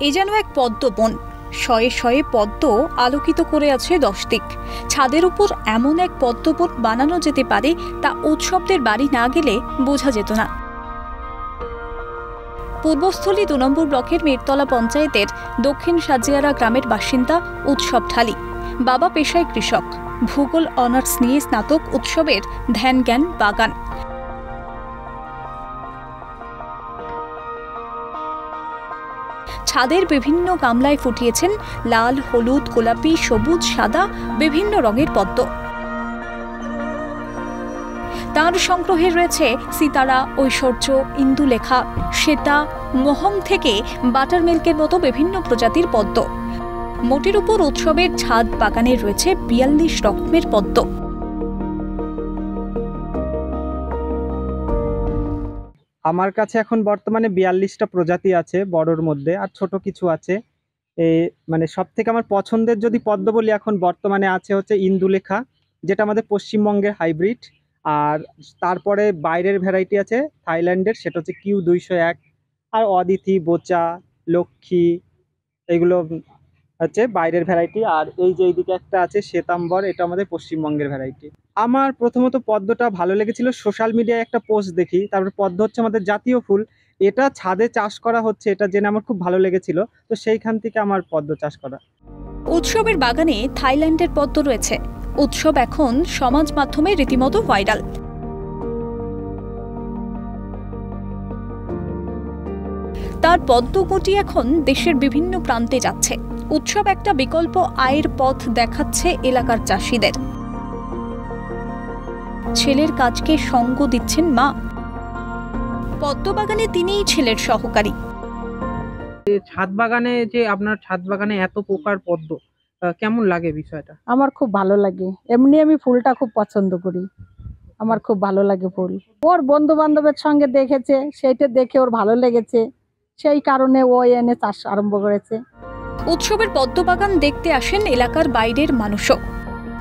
এ যেন এক পদ্মবন, শয়ে শয়ে পদ্ম আলোকিত করে আছে 10 দিক। ছাদের উপর এমন এক পদ্মবন বানানো যেতে পারে তা উৎসবদের বাড়ি না গেলে বোঝা যেত না। পূর্বস্থলী 2 নম্বর ব্লকের মিরতলা পঞ্চায়েতের দক্ষিণ সাজিয়ারা গ্রামের বাসিন্দা উৎসব ঢালি। বাবা পেশায় কৃষক, ভূগোল অনার্স নিয়ে স্নাতক। উৎসবের ধ্যান জ্ঞান বাগান। ছাদের বিভিন্ন গামলায় ফুটিয়েছেন লাল, হলুদ, গোলাপি, সবুজ, সাদা বিভিন্ন রঙের পদ্ম। তার সংগ্রহে রয়েছে সিতারা, ঐশ্বর্য, ইন্দুলেখা, শ্বেতা, মহং থেকে বাটার মিল্কের মতো বিভিন্ন প্রজাতির পদ্ম। মোটের উপর উৎসবের ছাদ বাগানে রয়েছে 42 রকমের পদ্ম। আমার কাছে এখন বর্তমানে 42টা প্রজাতি আছে, বড়র মধ্যে আর ছোট কিছু আছে। মানে সব থেকে আমার পছন্দের যদি পদ্ম বলি, এখন বর্তমানে আছে হচ্ছে ইন্দুলেখা, যেটা আমাদের পশ্চিমবঙ্গের হাইব্রিড। আর তারপরে বাইরের ভ্যারাইটি আছে থাইল্যান্ডের, সেটা হচ্ছে Q201। আর অদিতি, বোচা, লক্ষ্মী, এগুলো হচ্ছে বাইরের ভ্যারাইটি। আর এই যে এইদিকে একটা আছে শ্বেতাম্বর, এটা আমাদের পশ্চিমবঙ্গের ভ্যারাইটি। আমার প্রথমত পদ্মটা ভালো লেগেছিল, সোশ্যাল মিডিয়ায় একটা পোস্ট দেখি, তারপর পদ্ম হচ্ছে আমাদের জাতীয় ফুল, এটা ছাদে চাষ করা হচ্ছে, এটা জেনে আমার খুব ভালো লেগেছিল। তো সেইখান থেকে আমার পদ্ম চাষ করা। উৎসবের বাগানে থাইল্যান্ডের পদ্ম রয়েছে। উৎসব এখন সমাজ মাধ্যমে রীতিমতো ভাইরাল। তার পদ্মগুটি এখন দেশের বিভিন্ন প্রান্তে যাচ্ছে। উৎসব একটা বিকল্প আয়ের পথ দেখাচ্ছে এলাকার চাষিদের। ছেলের কাজকে সঙ্গ দিচ্ছেন মা। পদ্মবাগানে তিনিই ছেলের সহকারী। ছাদ বাগানে যে আপনার ছাদ বাগানে এত প্রকার পদ্ম, কেমন লাগে বিষয়টা? আমার খুব ভালো লাগে। এমনি আমি ফুলটা খুব পছন্দ করি, আমার খুব ভালো লাগে ফুল। ওর বন্ধু বান্ধবের সঙ্গে দেখেছে, সেইটা দেখে ওর ভালো লেগেছে, সেই কারণে ও এনে চাষ আরম্ভ করেছে। উৎসবের পদ্মবাগান দেখতে আসেন এলাকার বাইরের মানুষও।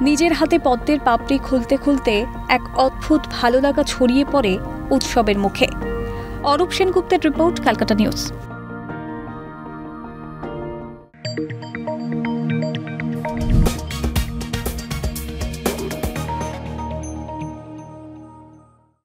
নিজের হাতে পদ্মের পাপড়ি খুলতে খুলতে এক অদ্ভুত ভালো লাগা ছড়িয়ে পড়ে উৎসবের মুখে। অরূপ সেনগুপ্তের রিপোর্ট, ক্যালকাটা নিউজ।